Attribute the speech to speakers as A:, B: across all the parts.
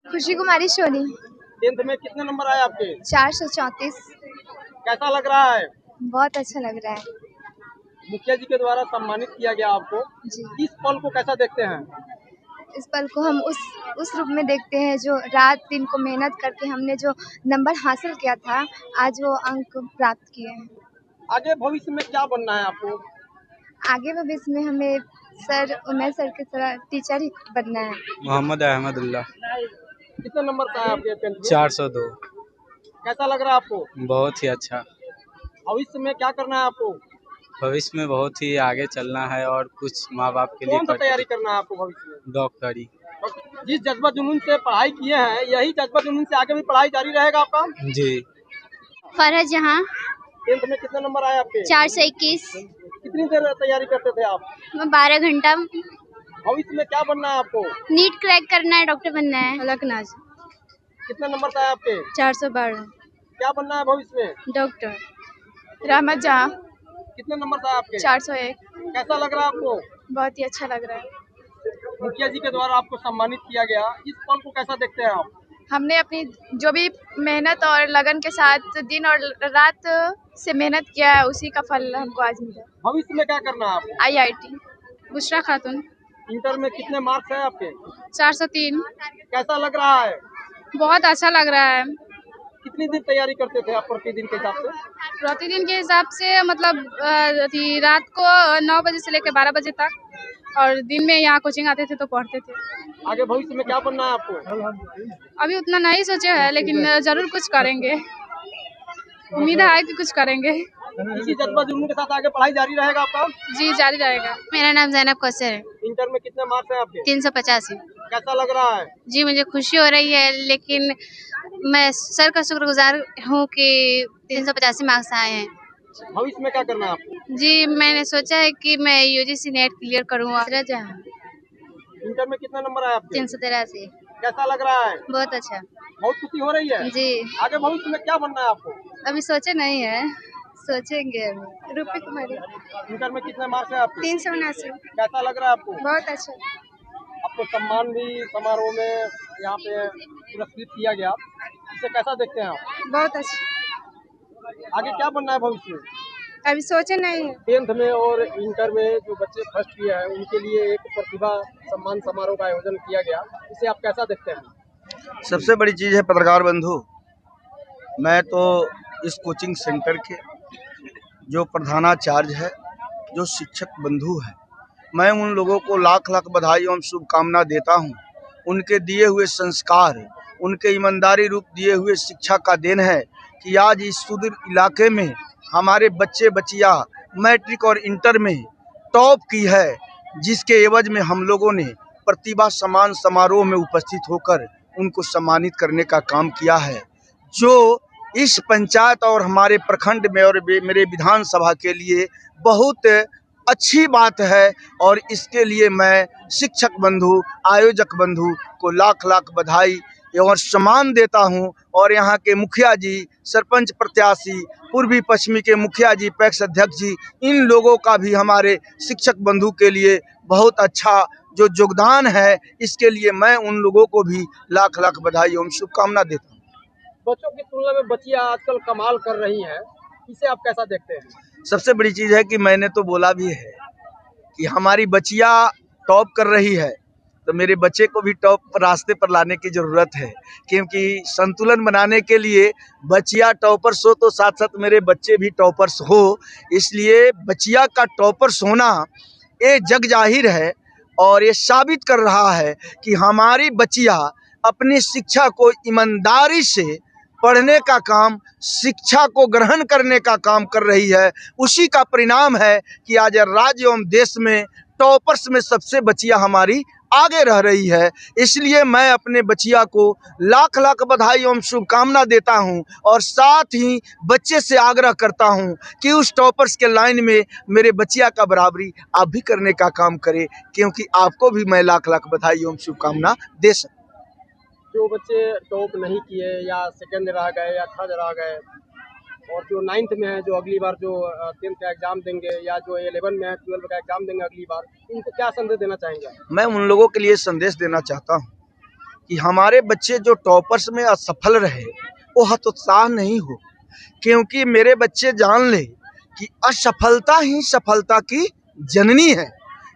A: खुशी कुमारी सोनी।
B: 10th में कितने नंबर आए आपके?
A: 434।
B: कैसा लग रहा है?
A: बहुत अच्छा लग रहा है
B: मुखिया जी के द्वारा सम्मानित किया गया आपको,
A: जी।
B: इस पल को कैसा देखते हैं?
A: इस पल को हम उस रूप में देखते हैं जो रात दिन को मेहनत करके हमने जो नंबर हासिल किया था, आज वो अंक प्राप्त किए हैं।
B: आगे भविष्य में क्या बनना है आपको?
A: आगे भविष्य में हमें सर उमेश सर की तरह टीचर ही बनना है।
C: मोहम्मद अहमदुल्लाह।
B: कितने नंबर का है आपके 10th में?
C: 402।
B: कैसा लग रहा है आपको?
C: बहुत ही अच्छा।
B: भविष्य में क्या करना है आपको?
C: भविष्य में बहुत ही आगे चलना है और कुछ माँ बाप के लिए
B: कौन सा तैयारी करना है आपको भविष्य में?
C: डॉक्टरी।
B: जिस जज्बा जुनून से पढ़ाई किए हैं, यही जज्बा जुनून से आगे भी पढ़ाई जारी रहेगा आपका?
C: जी।
A: फरहत जहां।
B: 10th में कितने नंबर आए आपके?
A: 421।
B: कितनी देर तैयारी करते थे आप?
A: 12 घंटा।
B: भविष्य में क्या बनना है आपको?
A: नीट क्रैक करना है, डॉक्टर बनना है। अलकनाज।
B: कितने नंबर का है आपके?
A: 412।
B: क्या बनना है भविष्य में?
A: डॉक्टर। रहमत जहां।
B: कितने नंबर का है आपके?
A: 401।
B: कैसा लग रहा है आपको?
A: बहुत ही अच्छा लग रहा है।
B: मुखिया जी के द्वारा आपको सम्मानित किया गया, इस पल को कैसा देखते हैं आप?
A: हमने अपनी जो भी मेहनत और लगन के साथ दिन और रात से मेहनत किया है, उसी का फल हमको आज मिला।
B: भविष्य में क्या करना है आपको?
A: IIT। बुशरा खातून।
B: इंटर में कितने मार्क्स है आपके?
A: 403।
B: कैसा लग रहा है?
A: बहुत अच्छा लग रहा है।
B: कितनी दिन तैयारी करते थे आप प्रतिदिन के हिसाब से?
A: प्रतिदिन के हिसाब से मतलब रात को 9 बजे से लेकर 12 बजे तक, और दिन में यहाँ कोचिंग आते थे तो पढ़ते थे।
B: आगे भविष्य में क्या बनना है आपको?
A: अभी उतना नहीं सोचे है, लेकिन जरूर कुछ करेंगे। उम्मीद है कि कुछ करेंगे।
B: इसी जज्बा जुनून के साथ आगे पढ़ाई जारी रहेगा आपका?
A: जी, जारी रहेगा। मेरा नाम जैनब कौसर है।
B: इंटर में कितने मार्क्स है आपके?
A: 385।
B: कैसा लग रहा है?
A: जी, मुझे खुशी हो रही है, लेकिन मैं सर का शुक्रगुजार हूँ कि 385 मार्क्स आए हैं।
B: भविष्य में क्या करना है आपको?
A: जी, मैंने सोचा है कि मैं UGC नेट क्लियर करूँगा।
B: इंटर में कितने नंबर आए आपके?
A: 383।
B: कैसा लग रहा है?
A: बहुत अच्छा।
B: बहुत खुशी हो रही है?
A: जी।
B: आगे भविष्य में क्या बनना है आपको?
A: अभी सोचे नहीं है, सोचेंगे अभी। रूपी कुमारी।
B: इंटर में कितने मार्क्स है आपके?
A: 379।
B: कैसा लग रहा है आपको?
A: बहुत अच्छा।
B: आपको सम्मान भी समारोह में यहाँ पे पुरस्कृत किया गया, इसे कैसा देखते हैं आप?
A: बहुत अच्छा।
B: आगे क्या बनना है भविष्य में?
A: अभी सोचे नहीं है।
B: 10th में और इंटर में जो बच्चे फर्स्ट किए हैं, उनके लिए एक प्रतिभा सम्मान समारोह का आयोजन किया गया, इसे आप कैसा देखते हैं?
D: सबसे बड़ी चीज़ है पत्रकार बंधु, मैं तो इस कोचिंग सेंटर के जो प्रधानाचार्य है, जो शिक्षक बंधु है, मैं उन लोगों को लाख लाख बधाई एवं शुभकामना देता हूं। उनके दिए हुए संस्कार, उनके ईमानदारी रूप दिए हुए शिक्षा का देन है कि आज इस सुदूर इलाके में हमारे बच्चे बच्चियां मैट्रिक और इंटर में टॉप की है, जिसके एवज में हम लोगों ने प्रतिभा सम्मान समारोह में उपस्थित होकर उनको सम्मानित करने का काम किया है, जो इस पंचायत और हमारे प्रखंड में और मेरे विधानसभा के लिए बहुत अच्छी बात है। और इसके लिए मैं शिक्षक बंधु, आयोजक बंधु को लाख लाख बधाई एवं सम्मान देता हूं। और यहाँ के मुखिया जी, सरपंच प्रत्याशी, पूर्वी पश्चिमी के मुखिया जी, पैक्स अध्यक्ष जी, इन लोगों का भी हमारे शिक्षक बंधु के लिए बहुत अच्छा जो योगदान है, इसके लिए मैं उन लोगों को भी लाख लाख बधाई एवं शुभकामना देता हूँ।
B: बच्चों की तुलना में बच्चियां आजकल कमाल कर रही हैं, इसे आप कैसा देखते हैं?
D: सबसे बड़ी चीज़ है कि मैंने तो बोला भी है कि हमारी बच्चियां टॉप कर रही है, तो मेरे बच्चे को भी टॉप रास्ते पर लाने की ज़रूरत है, क्योंकि संतुलन बनाने के लिए बच्चियां टॉपर्स हो तो साथ साथ मेरे बच्चे भी टॉपर्स हो। इसलिए बच्चियां का टॉपर्स होना ये जग जाहिर है और ये साबित कर रहा है कि हमारी बच्चियां अपनी शिक्षा को ईमानदारी से पढ़ने का काम, शिक्षा को ग्रहण करने का काम कर रही है। उसी का परिणाम है कि आज राज्य एवं देश में टॉपर्स में सबसे बच्चियां हमारी आगे रह रही है। इसलिए मैं अपने बच्चिया को लाख लाख बधाई एवं शुभकामना देता हूं और साथ ही बच्चे से आग्रह करता हूं कि उस टॉपर्स के लाइन में मेरे बच्चिया का बराबरी आप भी करने का काम करें, क्योंकि आपको भी मैं लाख लाख बधाई एवं शुभकामना दे सकता हूं।
B: जो बच्चे टॉप नहीं किए या सेकंड रह गए या थर्ड रह गए, और जो 9th में है, जो अगली बार जो 10th का एग्जाम देंगे या जो 11 में है, 12 का एग्जाम देंगे अगली बार, उनको क्या संदेश देना चाहेंगे?
D: मैं उन लोगों के लिए संदेश देना चाहता हूं कि हमारे बच्चे जो टॉपर्स में असफल रहे वो हतोत्साह नहीं हो, क्योंकि मेरे बच्चे जान ले कि असफलता ही सफलता की जननी है।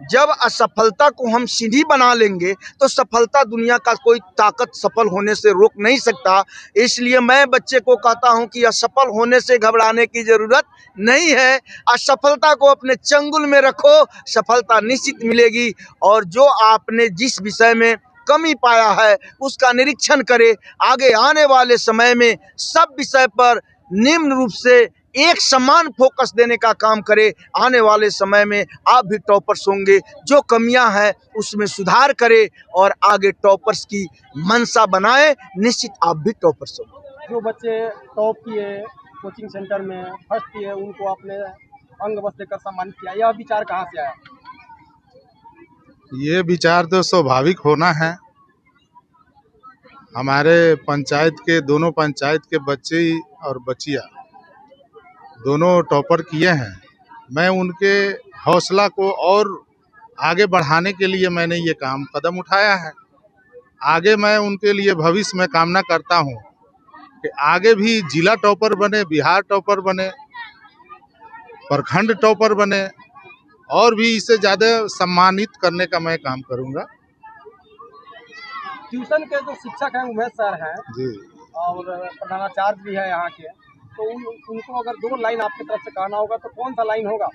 D: जब असफलता को हम सीढ़ी बना लेंगे तो सफलता दुनिया का कोई ताकत सफल होने से रोक नहीं सकता। इसलिए मैं बच्चे को कहता हूं कि असफल होने से घबराने की ज़रूरत नहीं है। असफलता को अपने चंगुल में रखो, सफलता निश्चित मिलेगी। और जो आपने जिस विषय में कमी पाया है उसका निरीक्षण करें। आगे आने वाले समय में सब विषय पर निम्न रूप से एक समान फोकस देने का काम करें। आने वाले समय में आप भी टॉपर्स होंगे। जो कमियां हैं उसमें सुधार करें और आगे टॉपर्स की मंशा बनाएं। निश्चित आप भी टॉपर्स होंगे।
B: जो बच्चे टॉप किए कोचिंग सेंटर में फर्स्ट किए उनको आपने अंग वस्त्र देकर सम्मानित किया, यह विचार कहाँ से आया?
E: ये विचार तो स्वाभाविक होना है। हमारे पंचायत के दोनों पंचायत के बच्चे और बच्चियाँ दोनों टॉपर किए हैं। मैं उनके हौसला को और आगे बढ़ाने के लिए मैंने ये कदम उठाया है। आगे मैं उनके लिए भविष्य में कामना करता हूँ कि आगे भी जिला टॉपर बने, बिहार टॉपर बने, प्रखंड टॉपर बने और भी इससे ज़्यादा सम्मानित करने का मैं काम करूँगा।
B: ट्यूशन के जो शिक्षक हैं उमेश सर हैं
E: जी,
B: और प्रधानाचार्य भी है यहाँ के, तो उनको अगर 2 लाइन आपकी तरफ से कहना होगा तो कौन सा लाइन होगा?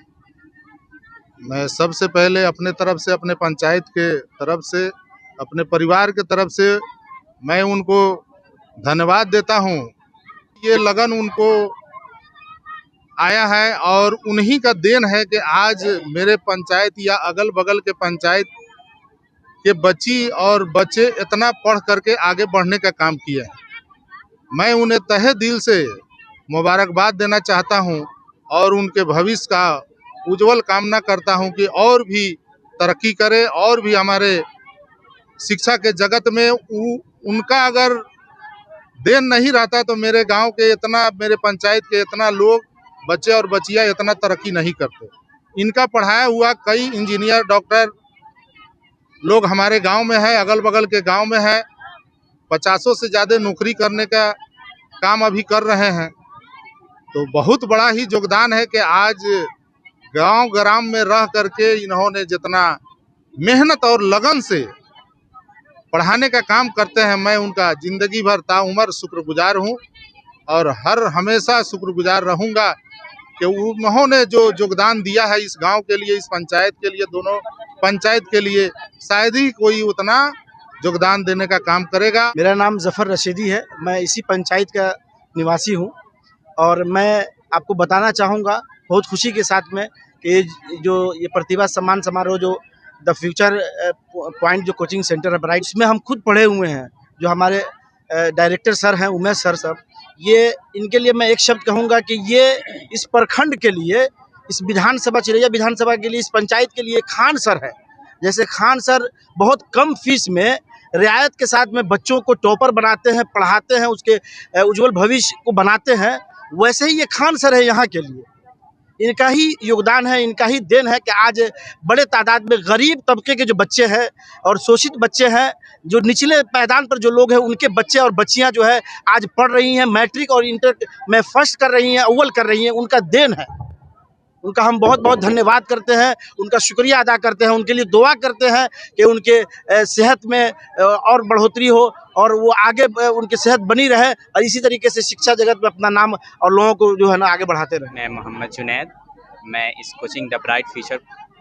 E: मैं सबसे पहले अपने तरफ से, अपने पंचायत के तरफ से, अपने परिवार के तरफ से मैं उनको धन्यवाद देता हूँ। ये लगन उनको आया है और उन्हीं का देन है कि आज मेरे पंचायत या अगल बगल के पंचायत के बच्ची और बच्चे इतना पढ़ करके आगे बढ़ने का काम किए हैं। मैं उन्हें तहे दिल से मुबारकबाद देना चाहता हूं और उनके भविष्य का उज्जवल कामना करता हूं कि और भी तरक्की करे और भी हमारे शिक्षा के जगत में उनका अगर देन नहीं रहता तो मेरे गांव के इतना, मेरे पंचायत के इतना लोग, बच्चे और बच्चियां इतना तरक्की नहीं करते। इनका पढ़ाया हुआ कई इंजीनियर, डॉक्टर लोग हमारे गांव में है, अगल बगल के गांव में है। 50 से ज़्यादा नौकरी करने का काम अभी कर रहे हैं। तो बहुत बड़ा ही योगदान है कि आज गांव ग्राम में रह करके इन्होंने जितना मेहनत और लगन से पढ़ाने का काम करते हैं, मैं उनका जिंदगी भर ताउम्र शुक्रगुजार हूं और हमेशा शुक्रगुजार रहूंगा कि उन्होंने जो योगदान दिया है इस गांव के लिए, इस पंचायत के लिए, दोनों पंचायत के लिए, शायद ही कोई उतना योगदान देने का काम करेगा।
F: मेरा नाम जफ़र रशीदी है, मैं इसी पंचायत का निवासी हूं और मैं आपको बताना चाहूँगा बहुत खुशी के साथ में कि जो ये प्रतिभा सम्मान समारोह जो द फ्यूचर पॉइंट जो कोचिंग सेंटर है ब्राइट, उसमें हम खुद पढ़े हुए हैं। जो हमारे डायरेक्टर सर हैं उमेश सर सब, ये इनके लिए मैं एक शब्द कहूँगा कि ये इस प्रखंड के लिए, इस विधानसभा चिरैया विधानसभा के लिए, इस पंचायत के लिए खान सर है। जैसे खान सर बहुत कम फीस में रियायत के साथ में बच्चों को टॉपर बनाते हैं, पढ़ाते हैं, उसके उज्जवल भविष्य को बनाते हैं, वैसे ही ये खान सर है यहाँ के लिए। इनका ही योगदान है, इनका ही देन है कि आज बड़े तादाद में गरीब तबके के जो बच्चे हैं और शोषित बच्चे हैं, जो निचले पायदान पर जो लोग हैं, उनके बच्चे और बच्चियां जो है आज पढ़ रही हैं, मैट्रिक और इंटर में फर्स्ट कर रही हैं, अव्वल कर रही हैं। उनका देन है, उनका हम बहुत बहुत धन्यवाद करते हैं, उनका शुक्रिया अदा करते हैं, उनके लिए दुआ करते हैं कि उनके सेहत में और बढ़ोतरी हो और वो आगे उनकी सेहत बनी रहे और इसी तरीके से शिक्षा जगत में अपना नाम और लोगों को जो है ना आगे बढ़ाते रहे।
G: मैं मोहम्मद जुनैद, मैं इस coaching the bright future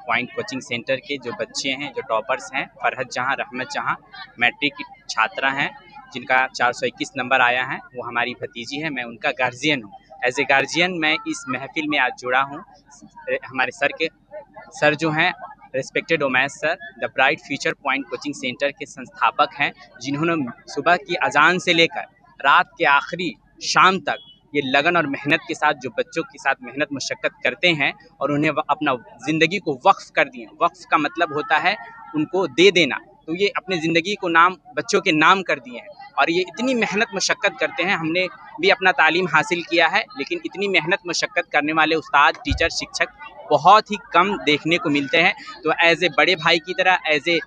G: point coaching centre के जो बच्चे हैं, जो टॉपर्स हैं, फरहत जहां, रहमत जहां मैट्रिक की छात्रा हैं जिनका 421 नंबर आया है, वो हमारी भतीजी है। मैं उनका गार्जियन हूँ। एज ए गार्जियन मैं इस महफिल में आज जुड़ा हूँ। हमारे सर जो हैं respected Umesh sir, the bright future point coaching centre के संस्थापक हैं, जिन्होंने सुबह की अजान से लेकर रात के आखिरी शाम तक ये लगन और मेहनत के साथ जो बच्चों के साथ मेहनत मशक्क़त करते हैं और उन्हें अपना ज़िंदगी को वक्फ़ कर दिए। वक्फ़ का मतलब होता है उनको दे देना, तो ये अपने ज़िंदगी को नाम बच्चों के नाम कर दिए हैं और ये इतनी मेहनत मशक्क़त करते हैं। हमने भी अपना तालीम हासिल किया है, लेकिन इतनी मेहनत मशक्क़त करने वाले उस्ताद, टीचर, शिक्षक बहुत ही कम देखने को मिलते हैं। तो एज ए बड़े भाई की तरह, एज ए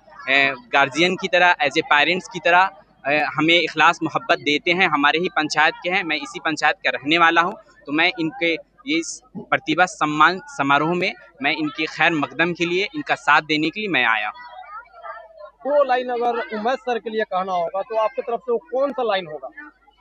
G: गार्जियन की तरह, एज ए पेरेंट्स की तरह हमें इखलास मोहब्बत देते हैं, हमारे ही पंचायत के हैं, मैं इसी पंचायत का रहने वाला हूँ। तो मैं इनके ये इस प्रतिभा सम्मान समारोह में मैं इनके खैर मकदम के लिए, इनका साथ देने के लिए मैं आया हूँ।
B: दो लाइन अगर उमैस सर के लिए कहना होगा तो आपकी तरफ से वो कौन सा लाइन होगा?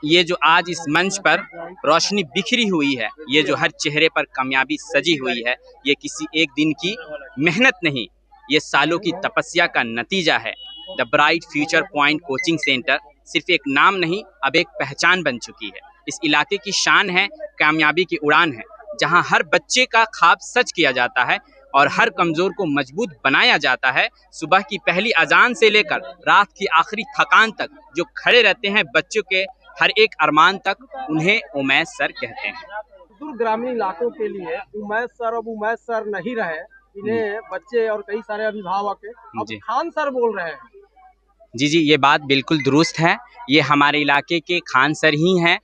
G: ये जो आज इस मंच पर रोशनी बिखरी हुई है, ये जो हर चेहरे पर कामयाबी सजी हुई है, ये किसी एक दिन की मेहनत नहीं, ये सालों की तपस्या का नतीजा है। The bright future point coaching centre सिर्फ एक नाम नहीं, अब एक पहचान बन चुकी है। इस इलाके की शान है, कामयाबी की उड़ान है, जहां हर बच्चे का ख्वाब सच किया जाता है और हर कमजोर को मजबूत बनाया जाता है। सुबह की पहली अजान से लेकर रात की आखिरी थकान तक जो खड़े रहते हैं बच्चों के हर एक अरमान तक, उन्हें उमैस सर कहते हैं।
B: सुदूर ग्रामीण इलाकों के लिए उमैस सर अब उमैस सर नहीं रहे, इन्हें बच्चे और कई सारे अभिभावक अब
G: जी।
B: खान सर बोल रहे हैं।
G: जी, ये बात बिल्कुल दुरुस्त है। ये हमारे इलाके के खान सर ही हैं,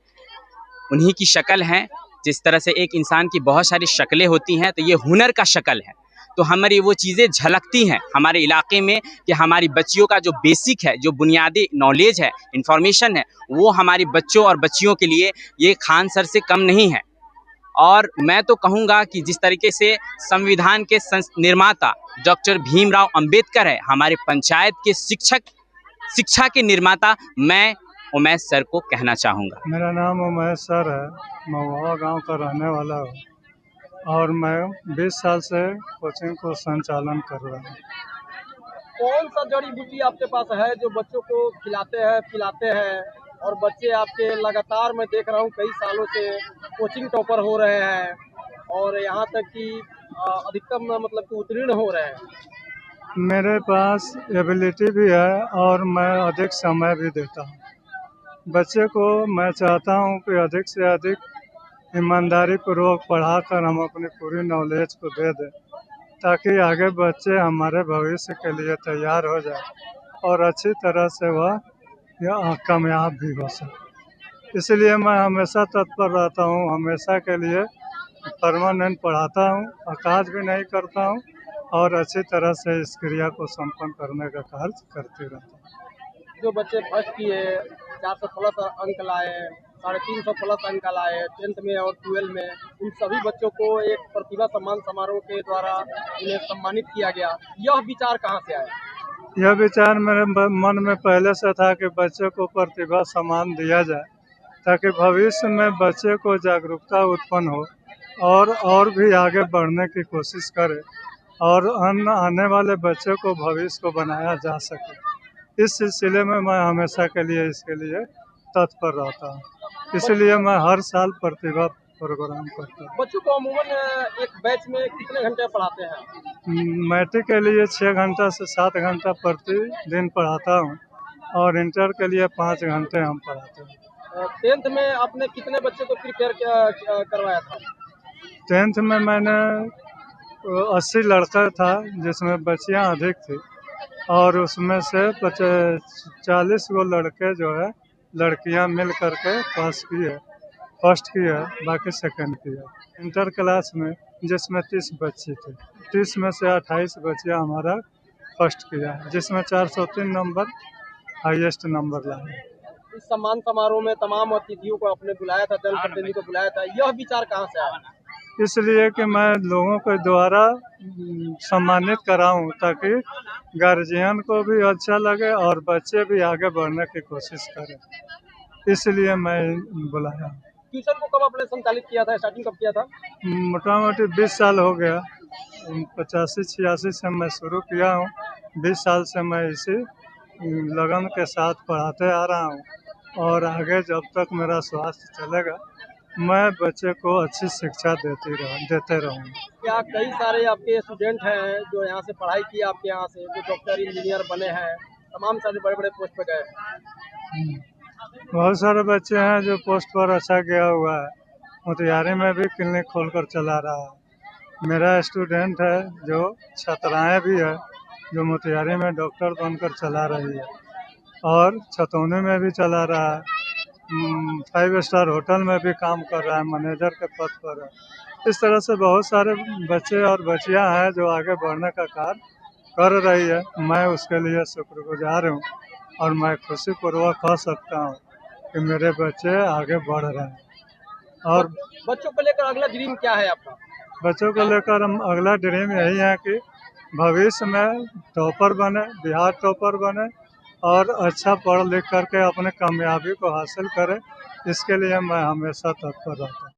G: उन्हीं की शक्ल है। जिस तरह से एक इंसान की बहुत सारी शक्लें होती हैं, तो ये हुनर का शक्ल है। तो हमारी वो चीज़ें झलकती हैं हमारे इलाके में कि हमारी बच्चियों का जो बेसिक है, जो बुनियादी नॉलेज है, इंफॉर्मेशन है, वो हमारी बच्चों और बच्चियों के लिए ये खान सर से कम नहीं है। और मैं तो कहूँगा कि जिस तरीके से संविधान के निर्माता डॉक्टर भीमराव अंबेडकर है, हमारे पंचायत के शिक्षा के निर्माता मैं उमैस सर को कहना चाहूँगा।
H: मेरा नाम उमैस सर है, महुआ गांव का रहने वाला हूँ और मैं 20 साल से कोचिंग को संचालन कर रहा हूँ।
B: कौन सा जड़ी बूटी आपके पास है जो बच्चों को खिलाते हैं पिलाते हैं और बच्चे आपके लगातार मैं देख रहा हूँ कई सालों से कोचिंग टॉपर हो रहे हैं और यहाँ तक कि अधिकतम मतलब कि उत्तीर्ण हो रहे हैं?
H: मेरे पास एबिलिटी भी है और मैं अधिक समय भी देता हूँ। बच्चे को मैं चाहता हूँ कि अधिक से अधिक ईमानदारी पूर्वक पढ़ाकर हम अपनी पूरी नॉलेज को दे दें, ताकि आगे बच्चे हमारे भविष्य के लिए तैयार हो जाए और अच्छी तरह से वह कामयाब भी हो सके। इसलिए मैं हमेशा तत्पर रहता हूँ, हमेशा के लिए परमानेंट पढ़ाता हूँ, अकाज भी नहीं करता हूँ और अच्छी तरह से इस क्रिया को संपन्न करने का कार्य करते रहता हूँ।
B: जो बच्चे फर्स्ट किए, 400 प्लस अंक लाए, 350 प्लस अंक लाए 10th में और 12 में, उन सभी बच्चों को एक प्रतिभा सम्मान समारोह के द्वारा उन्हें सम्मानित किया गया। यह विचार कहाँ से आया?
H: यह विचार मेरे मन में पहले से था कि बच्चे को प्रतिभा सम्मान दिया जाए, ताकि भविष्य में बच्चे को जागरूकता उत्पन्न हो और भी आगे बढ़ने की कोशिश करे और आने वाले बच्चे को भविष्य को बनाया जा सके। इस सिलसिले में मैं हमेशा के लिए इसके लिए तत्पर रहता हूँ, इसलिए मैं हर साल प्रतिभा प्रोग्राम करता हूँ।
B: बच्चों को अमूमन एक बैच में कितने घंटे पढ़ाते हैं?
H: मैट्रिक के लिए 6 घंटा से 7 घंटा प्रतिदिन पढ़ाता हूँ और इंटर के लिए 5 घंटे हम पढ़ाते हैं।
B: 10th में आपने कितने बच्चे को प्रिपेयर करवाया था?
H: 10th में मैंने 80 लड़का था, जिसमें बच्चियाँ अधिक थी और उसमें से 40 गो लड़के जो है लड़कियां मिल करके फर्स्ट की है, बाकी सेकंड की है। इंटर क्लास में जिसमें 30 बच्चे थे, 30 में से 28 बच्चियां हमारा फर्स्ट किया है, जिसमें 403 नंबर हाईएस्ट नंबर लाए।
B: इस सम्मान समारोह में तमाम अतिथियों को आपने बुलाया था, जनप्रतिनिधि को बुलाया था, यह विचार कहाँ से आया?
H: इसलिए कि मैं लोगों के द्वारा सम्मानित कराऊं, ताकि गार्जियन को भी अच्छा लगे और बच्चे भी आगे बढ़ने की कोशिश करें, इसलिए मैं बुलाया।
B: ट्यूशन को कब आपने संचालित किया था, स्टार्टिंग कब किया था?
H: मोटा-मोटी 20 साल हो गया, 85-86 से मैं शुरू किया हूँ। 20 साल से मैं इसी लगन के साथ पढ़ाते आ रहा हूँ और आगे जब तक मेरा स्वास्थ्य चलेगा मैं बच्चे को अच्छी शिक्षा देते रहूँगा।
B: क्या कई सारे आपके स्टूडेंट हैं जो यहाँ से पढ़ाई किए आपके यहाँ से, जो डॉक्टर इंजीनियर बने हैं, तमाम सारे बड़े बड़े पोस्ट पे गए?
H: बहुत सारे बच्चे हैं जो पोस्ट पर अच्छा गया हुआ है, मोतिहारी में भी क्लिनिक खोलकर चला रहा है। मेरा स्टूडेंट है जो छात्राएँ भी है जो मोतिहारी में डॉक्टर बनकर चला रही है और छतौनी में भी चला रहा है, 5 स्टार होटल में भी काम कर रहा है, मैनेजर के पद पर है। इस तरह से बहुत सारे बच्चे और बच्चियां हैं जो आगे बढ़ने का कार्य कर रही है। मैं उसके लिए शुक्रगुजार हूँ और मैं खुशीपूर्वक कह सकता हूँ कि मेरे बच्चे आगे बढ़ रहे हैं। और
B: बच्चों को लेकर अगला ड्रीम क्या है आपका?
H: बच्चों को लेकर हम अगला ड्रीम यही है कि भविष्य में टॉपर बने, बिहार टॉपर बने और अच्छा पढ़ लिख करके अपने कामयाबी को हासिल करें। इसके लिए मैं हमेशा तत्पर रहता हूँ।